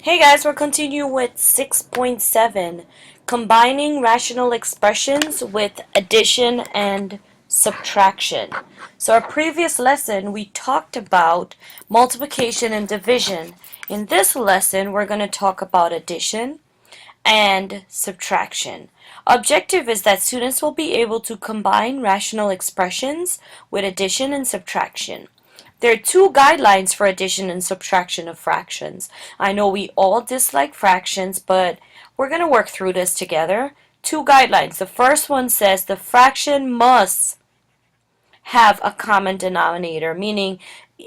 Hey guys, we're continuing with 6.7, combining rational expressions with addition and subtraction. So our previous lesson we talked about multiplication and division. In this lesson we're going to talk about addition and subtraction. Objective is that students will be able to combine rational expressions with addition and subtraction. There are two guidelines for addition and subtraction of fractions. I know we all dislike fractions, but we're going to work through this together. Two guidelines. The first one says the fraction must have a common denominator, meaning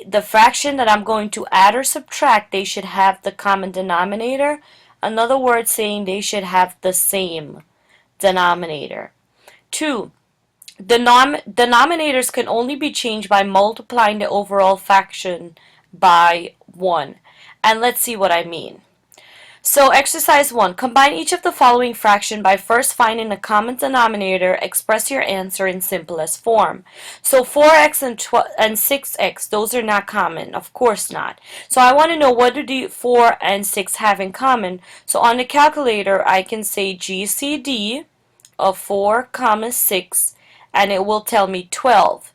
the fraction that I'm going to add or subtract, they should have the common denominator. In other words, saying they should have the same denominator. Two, denominators can only be changed by multiplying the overall fraction by 1. And let's see what I mean. So exercise 1. Combine each of the following fraction by first finding a common denominator. Express your answer in simplest form. So 4x and 6x, those are not common. Of course not. So I want to know, what do the 4 and 6 have in common? So on the calculator, I can say GCD of 4, 6, and it will tell me 12.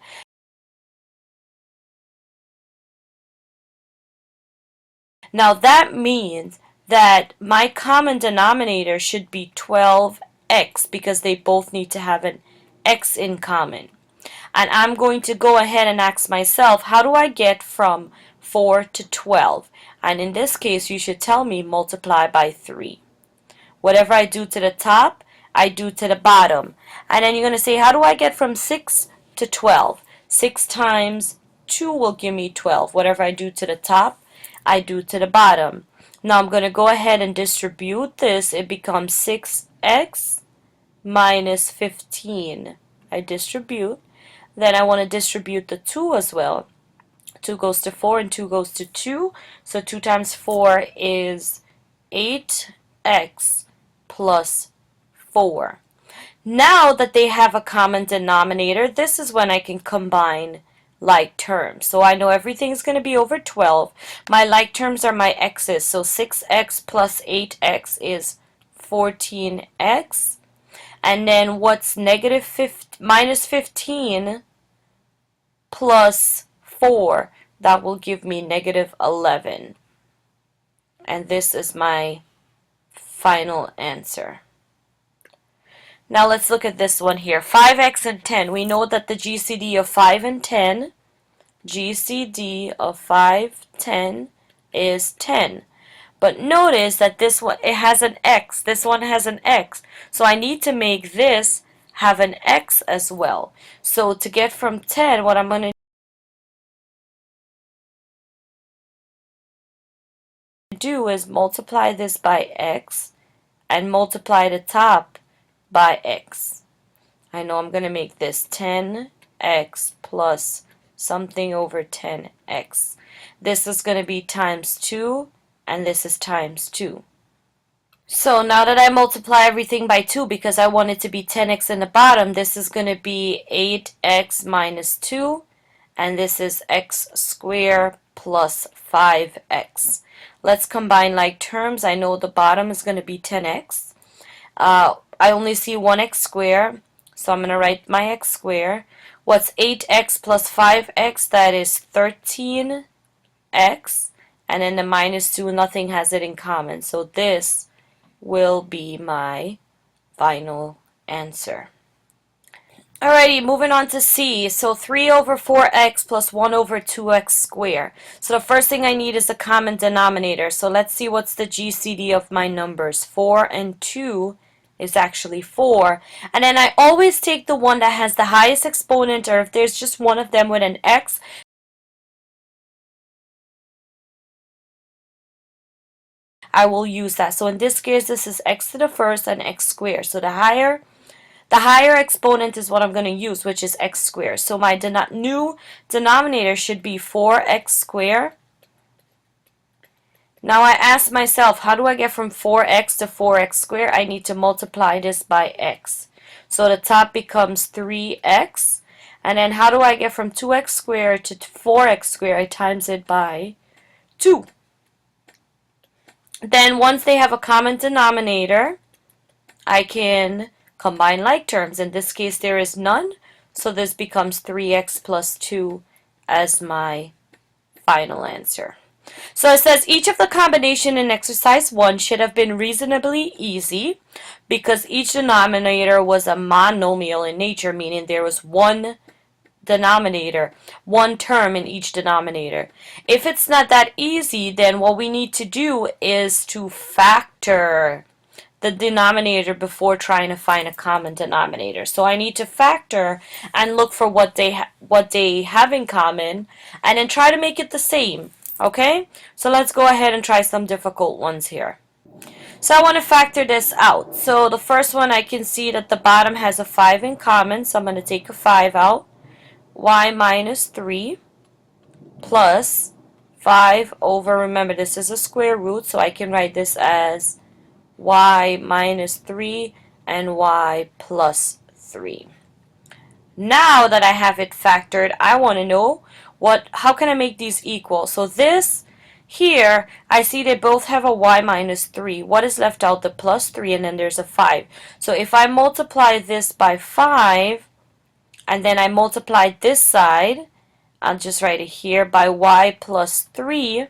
Now that means that my common denominator should be 12x because they both need to have an x in common. And I'm going to go ahead and ask myself, how do I get from 4 to 12? And in this case, you should tell me multiply by 3. Whatever I do to the top, I do to the bottom. And then you're going to say, how do I get from 6 to 12? 6 times 2 will give me 12. Whatever I do to the top, I do to the bottom. Now I'm going to go ahead and distribute this. It becomes 6x minus 15. I distribute. Then I want to distribute the 2 as well. 2 goes to 4 and 2 goes to 2. So 2 times 4 is 8x plus 4. Now that they have a common denominator, this is when I can combine like terms. So I know everything's going to be over 12. My like terms are my x's. So 6x plus 8x is 14x. And then what's minus 15 plus 4? That will give me negative 11. And this is my final answer. Now let's look at this one here. 5x and 10. We know that the GCD of 5 and 10, GCD of 5, 10 is 10. But notice that this one, it has an x. This one has an x. So I need to make this have an x as well. So to get from 10, what I'm going to do is multiply this by x and multiply the top by x. I know I'm going to make this 10x plus something over 10x. This is going to be times 2, and this is times 2. So now that I multiply everything by 2, because I want it to be 10x in the bottom, this is going to be 8x minus 2, and this is x squared plus 5x. Let's combine like terms. I know the bottom is going to be 10x. I only see 1x squared, so I'm going to write my x squared. What's 8x plus 5x? That is 13x. And then the minus 2, nothing has it in common. So this will be my final answer. Alrighty, moving on to C. So 3 over 4x plus 1 over 2x squared. So the first thing I need is a common denominator. So let's see what's the GCD of my numbers. 4 and 2 is actually 4. And then I always take the one that has the highest exponent, or if there's just one of them with an x, I will use that. So in this case, this is x to the first and x squared. So the higher exponent is what I'm going to use, which is x squared. So my new denominator should be 4x squared. Now I ask myself, how do I get from 4x to 4x squared? I need to multiply this by x. So the top becomes 3x. And then how do I get from 2x squared to 4x squared? I times it by 2. Then once they have a common denominator, I can combine like terms. In this case, there is none, so this becomes 3x plus 2 as my final answer. So it says each of the combination in exercise 1 should have been reasonably easy because each denominator was a monomial in nature, meaning there was one denominator, one term in each denominator. If it's not that easy, then what we need to do is to factor the denominator before trying to find a common denominator. So I need to factor and look for what they have in common and then try to make it the same. Okay? So let's go ahead and try some difficult ones here. So I want to factor this out. So the first one, I can see that the bottom has a 5 in common, so I'm going to take a 5 out. Y minus 3 plus 5 over, remember this is a square root, so I can write this as y minus 3 and y plus 3. Now that I have it factored, I want to know how can I make these equal? So this here, I see they both have a y minus 3. What is left out? The plus 3, and then there's a 5. So if I multiply this by 5, and then I multiply this side, I'll just write it here, by y plus 3,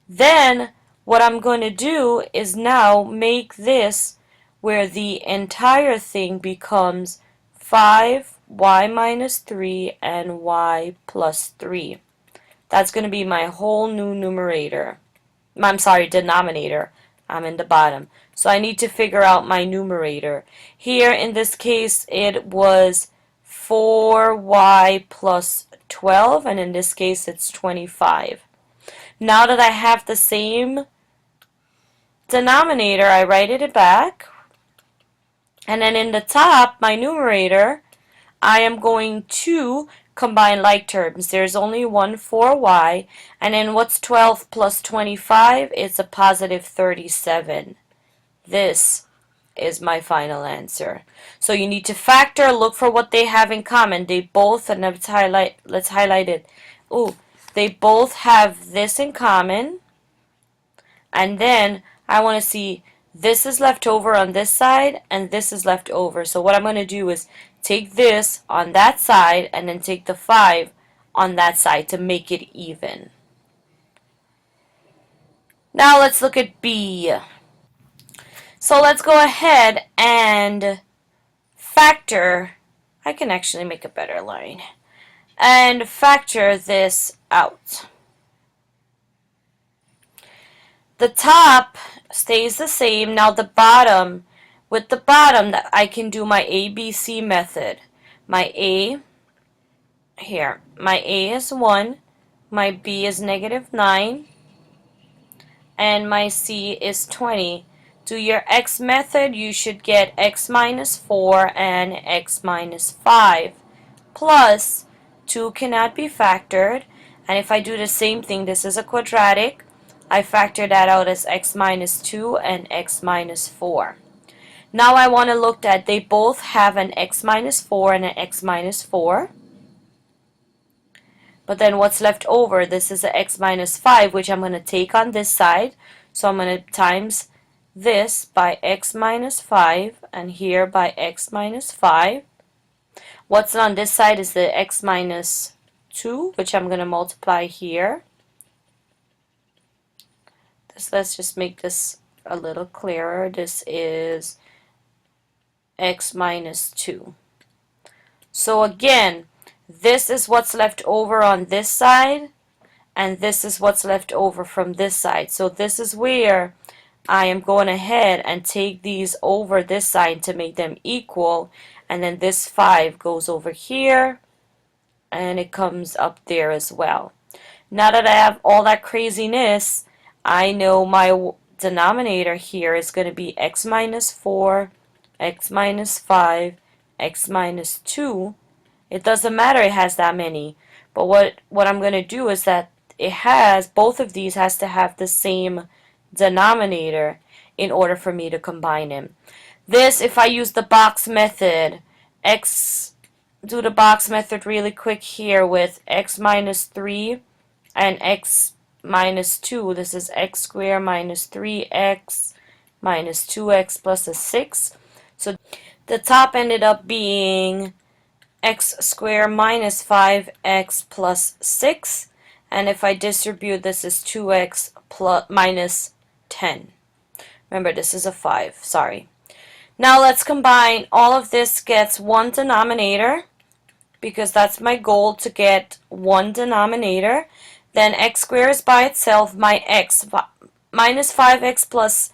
then what I'm going to do is now make this where the entire thing becomes 5y minus 3 and y plus 3. That's going to be my whole new numerator. I'm sorry, denominator. I'm in the bottom. So I need to figure out my numerator. Here in this case it was 4y plus 12, and in this case it's 25. Now that I have the same denominator, I write it back. And then in the top, my numerator, I am going to combine like terms. There's only one 4y. And then what's 12 plus 25? It's a positive 37. This is my final answer. So you need to factor, look for what they have in common. They both, and let's highlight it. Ooh, they both have this in common. And then I want to see this is left over on this side and this is left over. So what I'm going to do is take this on that side and then take the 5 on that side to make it even. Now let's look at B. So let's go ahead and factor. I can actually make a better line. And factor this out. The top stays the same. Now the bottom, with the bottom, I can do my ABC method. My A, here, my A is 1, my B is negative 9, and my C is 20. Do your X method, you should get X minus 4 and X minus 5. Plus, 2 cannot be factored. And if I do the same thing, this is a quadratic, I factor that out as X minus 2 and X minus 4. Now I want to look at, they both have an X minus 4 and an X minus 4. But then what's left over, this is an X minus 5, which I'm going to take on this side. So I'm going to times this by X minus 5 and here by X minus 5. What's on this side is the X minus 2, which I'm going to multiply here. Let's just make this a little clearer. This is X minus 2. So again, this is what's left over on this side, and this is what's left over from this side. So this is where I am going ahead and take these over this side to make them equal, and then this 5 goes over here, and it comes up there as well. Now that I have all that craziness, I know my denominator here is going to be X minus 4, X minus 5, X minus 2. It doesn't matter it has that many, but what I'm going to do is that it has, both of these has to have the same denominator in order for me to combine them. This, if I use the box method, do the box method really quick here with X minus 3 and X minus 2. This is x squared minus 3x minus 2x plus a 6. So the top ended up being x squared minus 5x plus 6. And if I distribute, this is 2x plus minus 10. Remember, this is a 5. Sorry. Now let's combine. All of this gets one denominator, because that's my goal, to get one denominator. Then x squared is by itself. My x minus 5x plus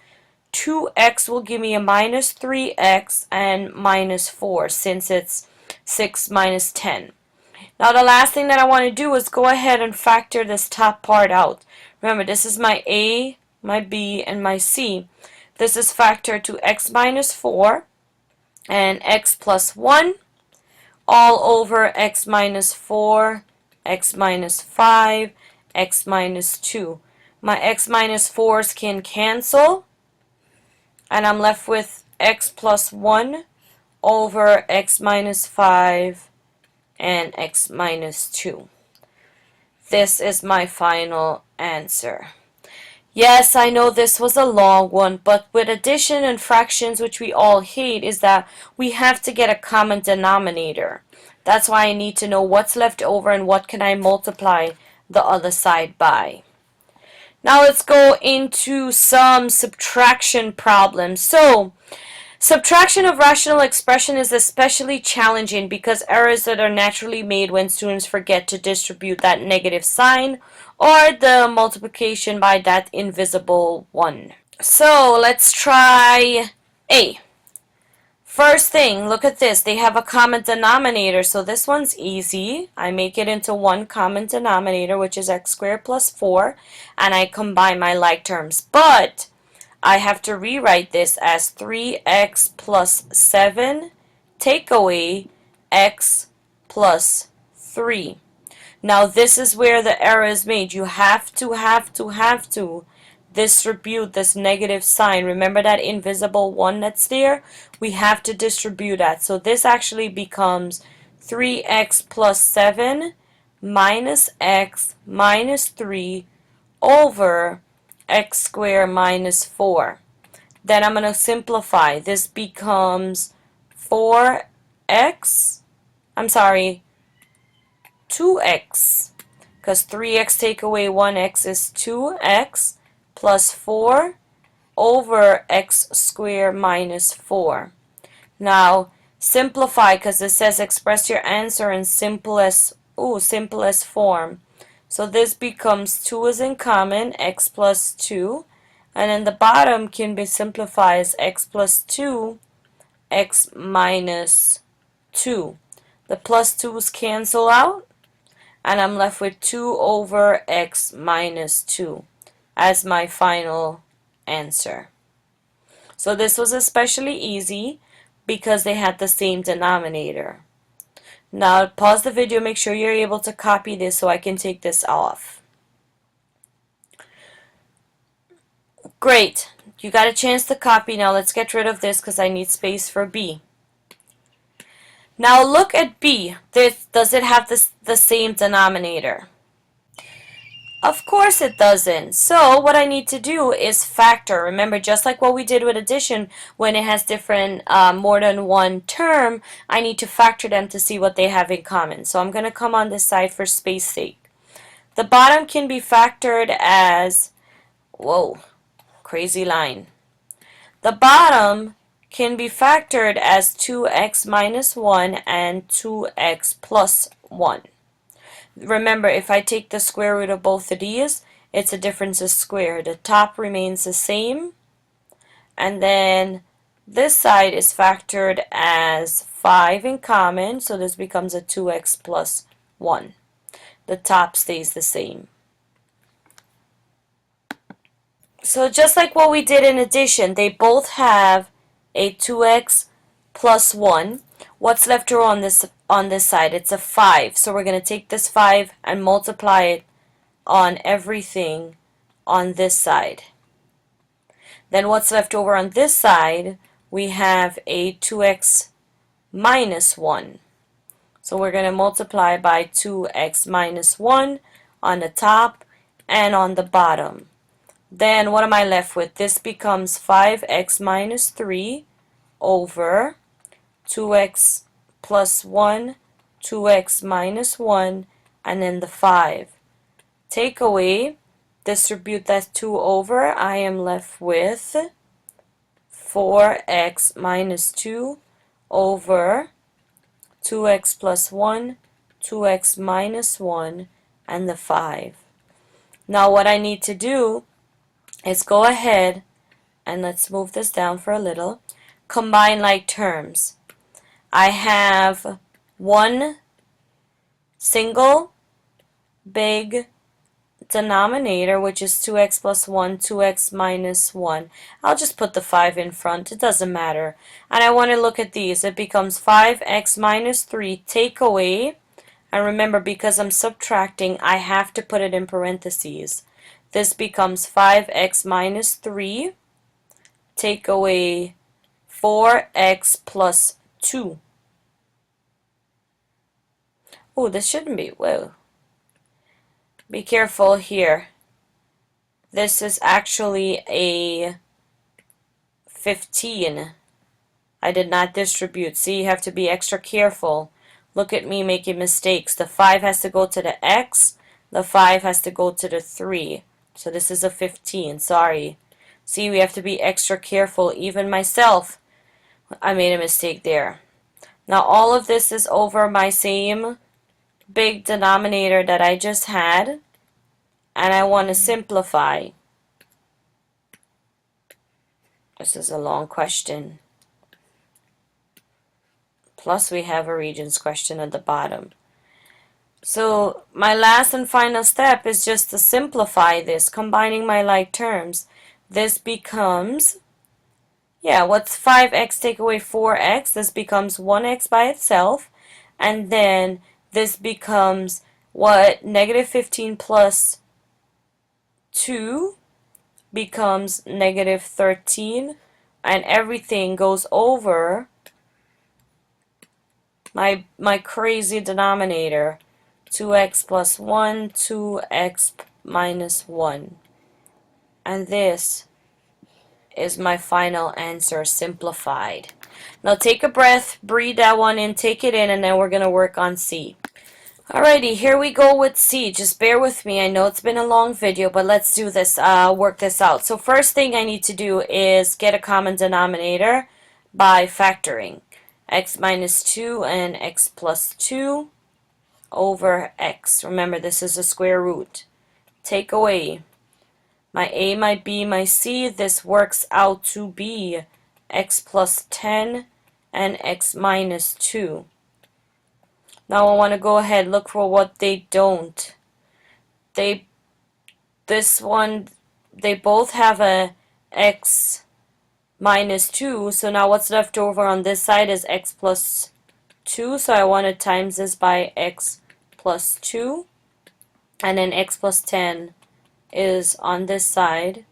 2x will give me a minus 3x and minus 4, since it's 6 minus 10. Now the last thing that I want to do is go ahead and factor this top part out. Remember, this is my a, my b, and my c. This is factored to x minus 4 and x plus 1 all over x minus 4, x minus 5, x minus 2. My x minus 4s can cancel, and I'm left with x plus 1 over x minus 5 and x minus 2. This is my final answer. Yes, I know this was a long one, but with addition and fractions, which we all hate, is that we have to get a common denominator. That's why I need to know what's left over and what can I multiply the other side by. Now let's go into some subtraction problems. So, subtraction of rational expression is especially challenging because errors that are naturally made when students forget to distribute that negative sign or the multiplication by that invisible 1. So let's try A. First thing, look at this. They have a common denominator, so this one's easy. I make it into one common denominator, which is x squared plus 4, and I combine my like terms. But I have to rewrite this as 3x plus 7 take away x plus 3. Now this is where the error is made. You have to distribute this negative sign. Remember that invisible 1 that's there? We have to distribute that. So this actually becomes 3x plus 7 minus x minus 3 over x squared minus 4. Then I'm going to simplify. This becomes 2x, because 3x take away 1x is 2x plus 4 over x squared minus 4. Now simplify, because it says express your answer in simplest form. So this becomes 2 is in common, x plus 2, and then the bottom can be simplified as x plus 2, x minus 2. The plus 2's cancel out, and I'm left with 2 over x minus 2 as my final answer. So this was especially easy because they had the same denominator. Now pause the video, make sure you're able to copy this so I can take this off. Great, you got a chance to copy. Now let's get rid of this because I need space for B. Now look at B. Does it have the same denominator? Of course it doesn't. So what I need to do is factor. Remember, just like what we did with addition, when it has different more than one term, I need to factor them to see what they have in common. So I'm going to come on this side for space sake. The bottom can be factored as, whoa, crazy line. The bottom can be factored as 2x minus 1 and 2x plus 1. Remember, if I take the square root of both of these, it's a difference of square. The top remains the same, and then this side is factored as 5 in common, so this becomes a 2x plus 1. The top stays the same. So just like what we did in addition, they both have a 2x plus 1. What's left over on this side? It's a 5. So we're going to take this 5 and multiply it on everything on this side. Then what's left over on this side? We have a 2x minus 1. So we're going to multiply by 2x minus 1 on the top and on the bottom. Then what am I left with? This becomes 5x minus 3 over 2x plus 1, 2x minus 1, and then the 5. Take away, distribute that 2 over, I am left with 4x minus 2 over 2x plus 1, 2x minus 1, and the 5. Now what I need to do is go ahead and let's move this down for a little. Combine like terms. I have one single big denominator, which is 2x plus 1, 2x minus 1. I'll just put the 5 in front. It doesn't matter. And I want to look at these. It becomes 5x minus 3 take away. And remember, because I'm subtracting, I have to put it in parentheses. This becomes 5x minus 3 take away 4x plus 2. Oh, this shouldn't be. Whoa. Be careful here. This is actually a 15. I did not distribute. See, you have to be extra careful. Look at me making mistakes. The 5 has to go to the x. The 5 has to go to the 3. So this is a 15. Sorry. See, we have to be extra careful. Even myself, I made a mistake there. Now all of this is over my same big denominator that I just had, and I want to simplify. This is a long question. Plus we have a Regents question at the bottom. So my last and final step is just to simplify this, combining my like terms. This becomes, yeah, what's 5x take away 4x? This becomes 1x by itself, and then this becomes what? Negative 15 plus 2 becomes negative 13, and everything goes over my crazy denominator, 2x plus 1, 2x minus 1. And this is my final answer simplified. Now take a breath, breathe that one in, take it in, and then we're going to work on C. Alrighty, here we go with C. Just bear with me. I know it's been a long video, but let's do this, work this out. So first thing I need to do is get a common denominator by factoring. X minus 2 and x plus 2 over x. Remember, this is a square root. Take away my a, my b, my c. This works out to be x plus 10 and x minus 2. Now I want to go ahead, look for what they don't. They both have a x minus 2, so now what's left over on this side is x plus 2, so I want to times this by x plus 2, and then x plus 10 is on this side,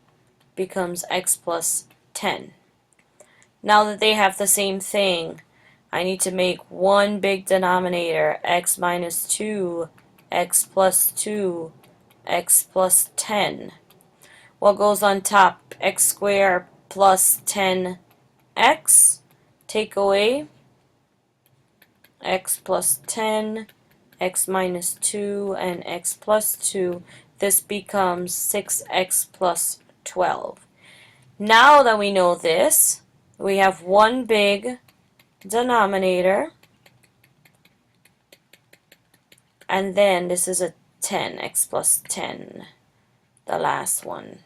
becomes x plus 10. Now that they have the same thing, I need to make one big denominator, x minus 2, x plus 2, x plus 10. What goes on top? X squared plus 10x. Take away x plus 10, x minus 2, and x plus 2. This becomes 6x plus 12. Now that we know this, we have one big denominator, and then this is a 10, x plus 10, the last one.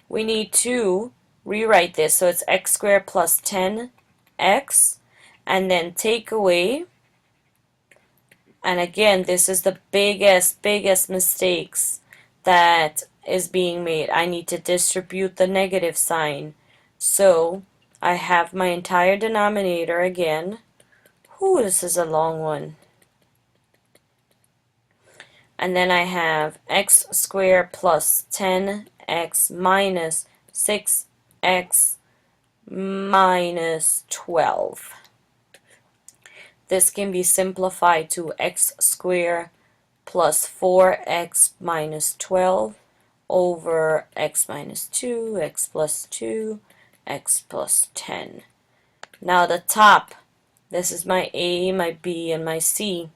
We need to rewrite this, so it's x squared plus 10x, and then take away, and again, this is the biggest mistakes that is being made. I need to distribute the negative sign. So I have my entire denominator again. Whew, this is a long one. And then I have x squared plus 10x minus 6x minus 12. This can be simplified to x squared plus 4x minus 12 over x minus 2, x plus 2, x plus 10. Now the top, this is my A, my B, and my C.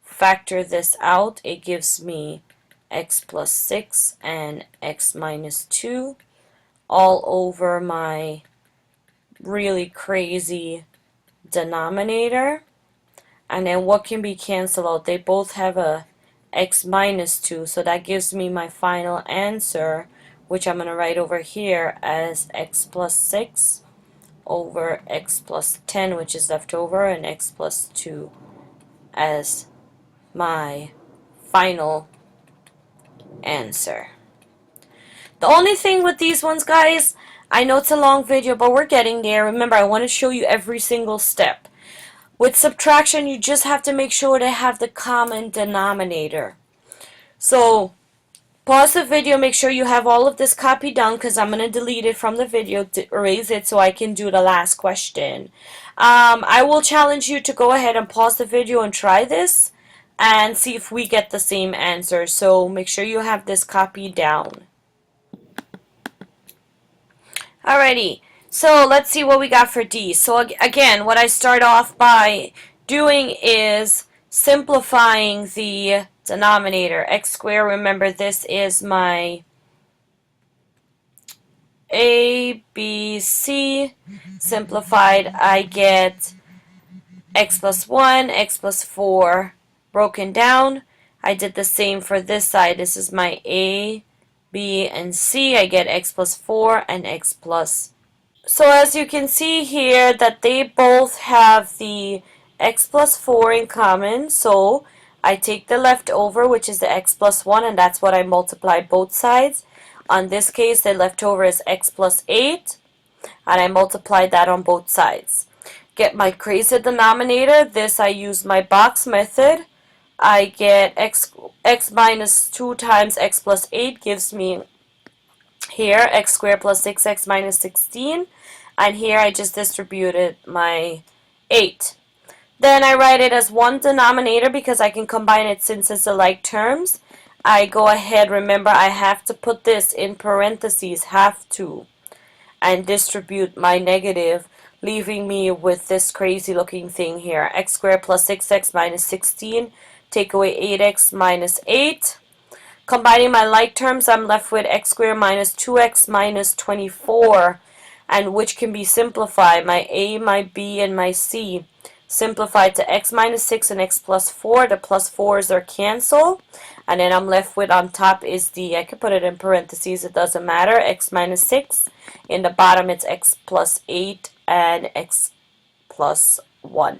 Factor this out, it gives me x plus 6 and x minus 2 all over my really crazy denominator. And then what can be canceled out? They both have a x minus 2, so that gives me my final answer, which I'm going to write over here as x plus 6 over x plus 10, which is left over, and x plus 2 as my final answer. The only thing with these ones, guys, I know it's a long video, but we're getting there. Remember, I want to show you every single step. With subtraction, you just have to make sure to have the common denominator. So, pause the video, make sure you have all of this copied down, because I'm going to delete it from the video to erase it so I can do the last question. I will challenge you to go ahead and pause the video and try this and see if we get the same answer. So make sure you have this copied down. Alrighty, so let's see what we got for D. So again, what I start off by doing is simplifying the denominator. X squared, remember this is my A, B, C. Simplified, I get x plus 1, x plus 4 broken down. I did the same for this side. This is my A, B, and C. I get x plus 4 and x plus. So as you can see here that they both have the x plus 4 in common. So I take the leftover, which is the x plus 1, and that's what I multiply both sides. On this case, the leftover is x plus 8, and I multiply that on both sides. Get my crazy denominator. This I use my box method. I get x minus 2 times x plus 8 gives me here x squared plus 6x minus 16. And here I just distributed my 8. Then I write it as one denominator because I can combine it since it's alike terms. I go ahead, remember I have to put this in parentheses, have to, and distribute my negative, leaving me with this crazy looking thing here. X squared plus 6x minus 16. Take away 8x minus 8. Combining my like terms, I'm left with x squared minus 2x minus 24, and which can be simplified. My A, my B, and my C simplified to x minus 6 and x plus 4. The plus 4s are canceled. And then I'm left with on top is the, I could put it in parentheses, it doesn't matter, x minus 6. In the bottom it's x plus 8 and x plus 1.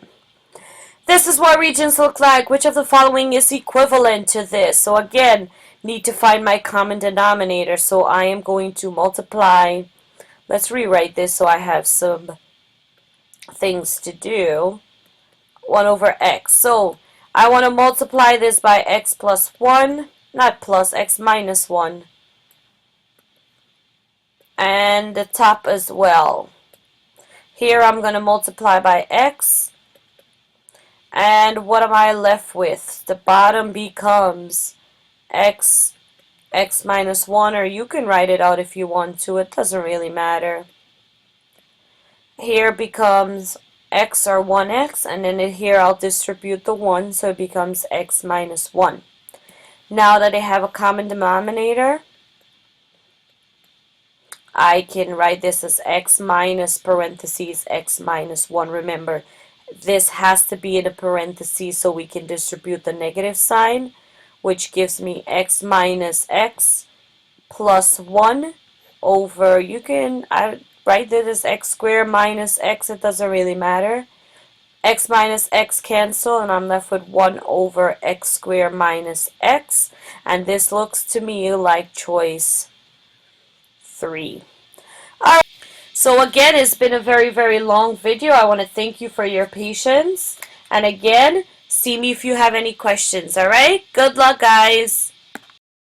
This is what regions look like. Which of the following is equivalent to this? So again, need to find my common denominator. So I am going to multiply. Let's rewrite this so I have some things to do. 1 over x. So I want to multiply this by x plus 1, not plus, x minus 1. And the top as well. Here I'm going to multiply by x. And what am I left with? The bottom becomes x minus 1, or you can write it out if you want to. It doesn't really matter. Here becomes x or 1x, and then here I'll distribute the 1, so it becomes x minus 1. Now that I have a common denominator, I can write this as x minus parentheses x minus 1. Remember, this has to be in a parentheses so we can distribute the negative sign, which gives me x minus x plus 1 over, you can write this as x squared minus x, it doesn't really matter. X minus x cancel, and I'm left with 1 over x squared minus x, and this looks to me like choice 3. Alright, so again, it's been a very, very long video. I want to thank you for your patience, and again, see me if you have any questions. Alright, good luck, guys.